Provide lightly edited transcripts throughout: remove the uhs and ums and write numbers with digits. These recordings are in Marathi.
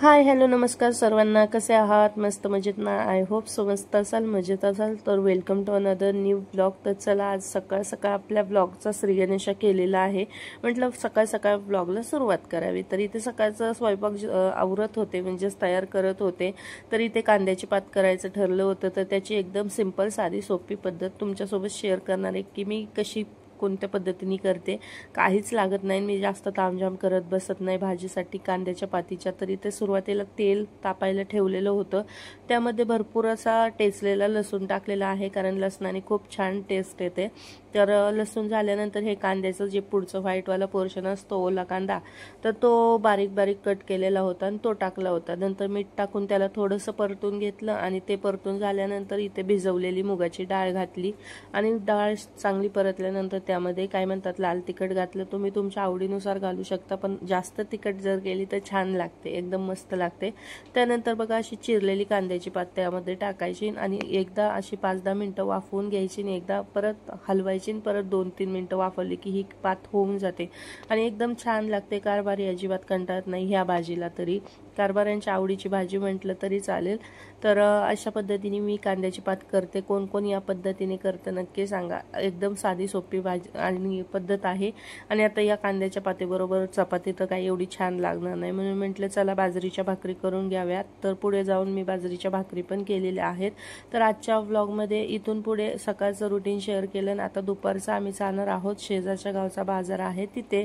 हाय हॅलो नमस्कार सर्वांना, कसे आहात? मस्त मजेत ना? आय होप सो मस्त असाल, मजेत असाल. तर welcome to another new blog. तर चला, आज सकाळ सकाळ आपल्या ब्लॉगचा श्रीगणेशा केलेला आहे. म्हटलं सकाळ सकाळ ब्लॉगला सुरुवात करावी. तर इथे सकाळचा स्वयंपाक आवरत होते, म्हणजेच तयार करत होते. तर इथे कांद्याची पात करायचं ठरलं होतं. तर त्याची एकदम सिंपल साधी सोपी पद्धत तुमच्यासोबत शेअर करणार आहे की मी कशी कोणत्या पद्धतीने करते. काहीच लागत नाही, मी जास्त तामझाम करत बसत नाही भाजीसाठी कांद्याच्या पातीच्या. तर इथे सुरुवातीला तेल तापायला ठेवलेलं होतं, त्यामध्ये भरपूर असा टेचलेला लसूण टाकलेला आहे, कारण लसणाने खूप छान टेस्ट येते. तर लसूण झाल्यानंतर हे कांद्याचं जे पुढचं व्हाईटवाला पोर्शन असतो ओला कांदा, तर तो बारीक बारीक कट केलेला होता आणि तो टाकला होता. नंतर मीठ टाकून त्याला थोडंसं परतून घेतलं आणि ते परतून झाल्यानंतर इथे भिजवलेली मुगाची डाळ घातली आणि डाळ चांगली परतल्यानंतर त्यामध्ये काय म्हणतात लाल तिखट घातलं. तुम्ही तुमच्या आवडीनुसार घालू शकता, पण जास्त तिखट जर केली तर छान लागते, एकदम मस्त लागते. त्यानंतर बघा अशी चिरलेली कांद्याची पात त्यामध्ये टाकायची आणि एकदा अशी 5-10 मिनिटं वाफवून घ्यायची आणि एकदा परत हलवायची. परत 2-3 मिनिटं वाफवली की ही पात होऊन जाते आणि एकदम छान लागते. कारभारी अजिबात कंटाळत नाही ह्या भाजीला. तरी कारभाऱ्यांच्या आवडीची भाजी म्हटलं तरी चालेल. तर अशा पद्धतीने मी कांद्याची पात करते. कोण कोण या पद्धतीने करतं नक्की सांगा. एकदम साधी सोपी भाजी आणि पद्धत आहे. आणि आता या कांद्याच्या पातेबरोबर चपाती तर काही एवढी छान लागणार नाही, म्हणून म्हटलं चला बाजरीच्या भाकरी करून घ्याव्यात. तर पुढे जाऊन मी बाजरीच्या भाकरी पण केलेल्या आहेत. तर आजच्या व्लॉगमध्ये इथून पुढे सकाळचं रुटीन शेअर केलं आणि आता दुपारचं आम्ही जाणार आहोत शेजारच्या गावचा बाजार आहे तिथे,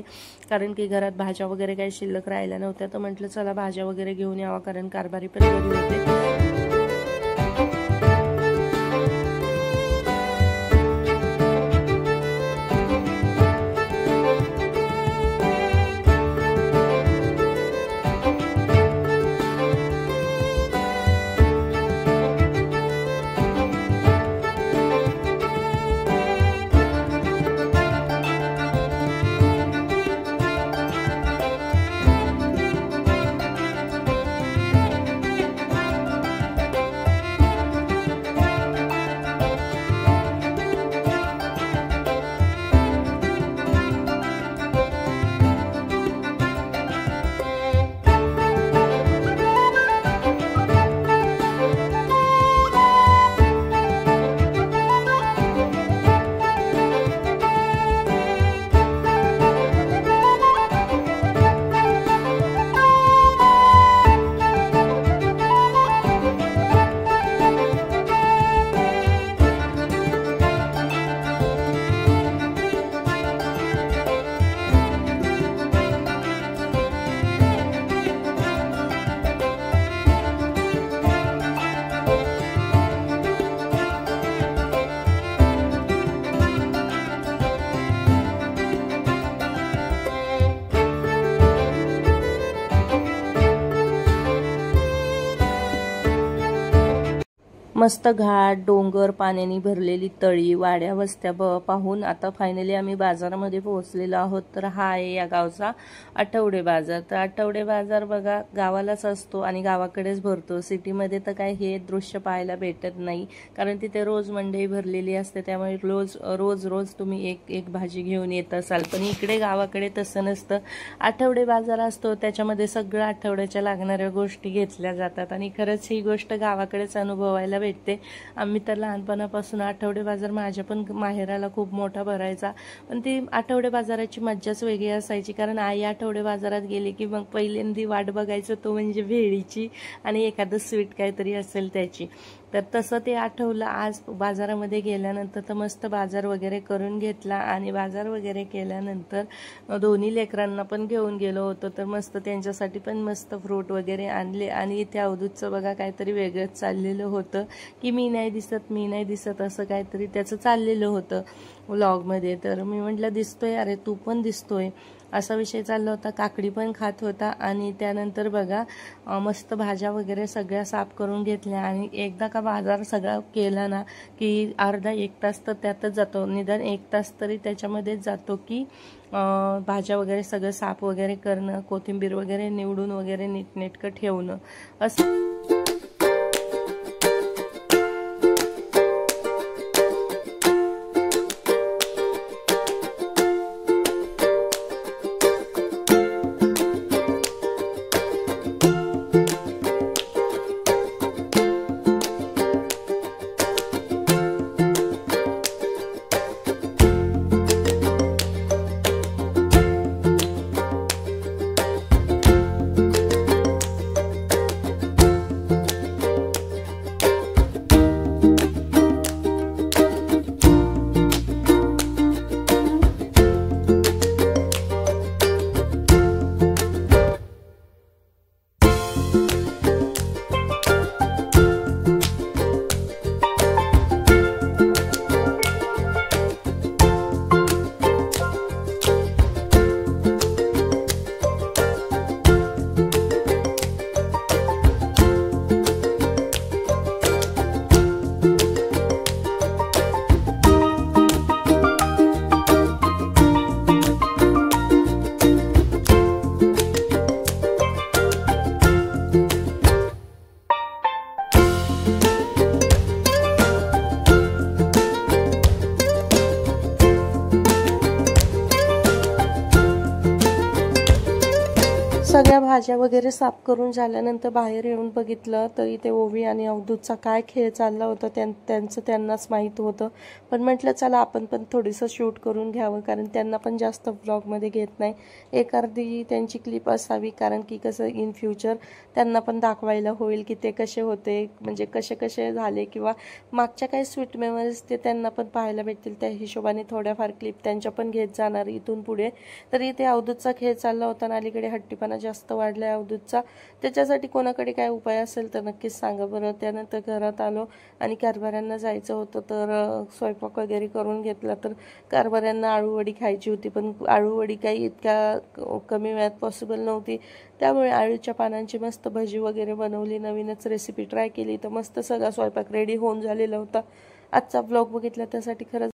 कारण की घरात भाज्या वगैरे काही शिल्लक राहिल्या नव्हत्या. तर म्हटलं चला भाज्या वगैरे घेऊन यावा, कारण कारभारी पण घरी होते. मस्त घाट डोंगर पाण्याने भरलेली तळी वाड्या वस्त्या पाहून आता फायनली आम्ही बाजारामध्ये पोहोचलेलो आहोत. तर हा आहे या गावचा आठवडे बाजार. तर आठवडे बाजार बघा गावालाच असतो आणि गावाकडेच भरतो. सिटीमध्ये तर काय हे दृश्य पाहायला भेटत नाही, कारण तिथे रोज मंडई भरलेली असते, त्यामुळे रोज रोज तुम्ही एक भाजी घेऊन येत असाल. पण इकडे गावाकडे तसं नसतं. आठवडे बाजार असतो, त्याच्यामध्ये सगळं आठवड्याच्या लागणाऱ्या गोष्टी घेतल्या जातात आणि खरंच ही गोष्ट गावाकडेच अनुभवायला भेटते. आम्ही तर लहानपणापासून आठवडे बाजार माझ्या पण माहेराला खूप मोठा भरायचा, पण ती आठवडे बाजाराची मज्जाच वेगळी असायची. कारण आई आठवडे बाजारात गेली की मग पहिल्यांदी वाट बघायचं तो म्हणजे भेळीची आणि एखादं स्वीट काहीतरी असेल त्याची. तर तसं ते आठवलं आज बाजारामध्ये गेल्यानंतर. तर मस्त बाजार वगैरे करून घेतला आणि बाजार वगैरे केल्यानंतर दोन्ही लेकरांना पण घेऊन गेलो होतो. तर मस्त त्यांच्यासाठी पण मस्त फ्रूट वगैरे आणले आणि इथे अवधूतचं बघा काहीतरी वेगळंच चाललेलं होतं की मी नाही दिसत असं काहीतरी त्याचं चाललेलं होतं व्लॉगमध्ये. तर मी म्हटलं दिसतोय, अरे तू पण दिसतोय, असा विषय चालला होता. काकडी पण खात होता आणि त्यानंतर बघा मस्त भाज्या वगैरे सगळ्या साफ करून घेतल्या आणि एकदा का बाजार सगळा केला ना की अर्धा 1 तास तर त्यातच जातो, निदान 1 तास तरी त्याच्यामध्येच जातो की भाज्या वगैरे सगळं साफ वगैरे करणं, कोथिंबीर वगैरे निवडून वगैरे नीटनेटकं ठेवणं असं. सगळ्या भाज्या वगैरे साफ करून झाल्यानंतर बाहेर येऊन बघितलं तर इथे ओवी आणि अवधूतचा काय खेळ चालला होता त्यांचं त्यांनाच माहीत होतं. पण म्हटलं चला आपण पण थोडंसं शूट करून घ्यावं, कारण त्यांना पण जास्त व्लॉगमध्ये घेत नाही. एक अर्धी त्यांची क्लिप असावी, कारण की कसं इन फ्युचर त्यांना पण दाखवायला होईल की ते कसे होते, म्हणजे कसे कसे झाले, किंवा मागच्या काही स्वीट मेमरीज ते त्यांना पण पाहायला भेटतील. त्या हिशोबाने थोड्याफार क्लिप त्यांच्या पण घेत जाणार इथून पुढे. तर इथे अवधूतचा खेळ चालला होता आणि अलीकडे हट्टीपणा जास्त वाढलाय अवधूतचा. त्याच्यासाठी कोणाकडे काय उपाय असेल तर नक्कीच सांगा बरं. त्यानंतर घरात आलो आणि कारभाऱ्यांना जायचं होतं, तर स्वयंपाक वगैरे करून घेतला. तर कारभाऱ्यांना आळूवडी खायची होती, पण आळूवडी काही इतक्या कमी वेळात पॉसिबल नव्हती. त्यामुळे आळूच्या पानांची मस्त भजी वगैरे बनवली, नवीनच रेसिपी ट्राय केली. तर मस्त सगळा स्वयंपाक रेडी होऊन झालेला होता. आजचा ब्लॉग बघितला त्यासाठी खरंच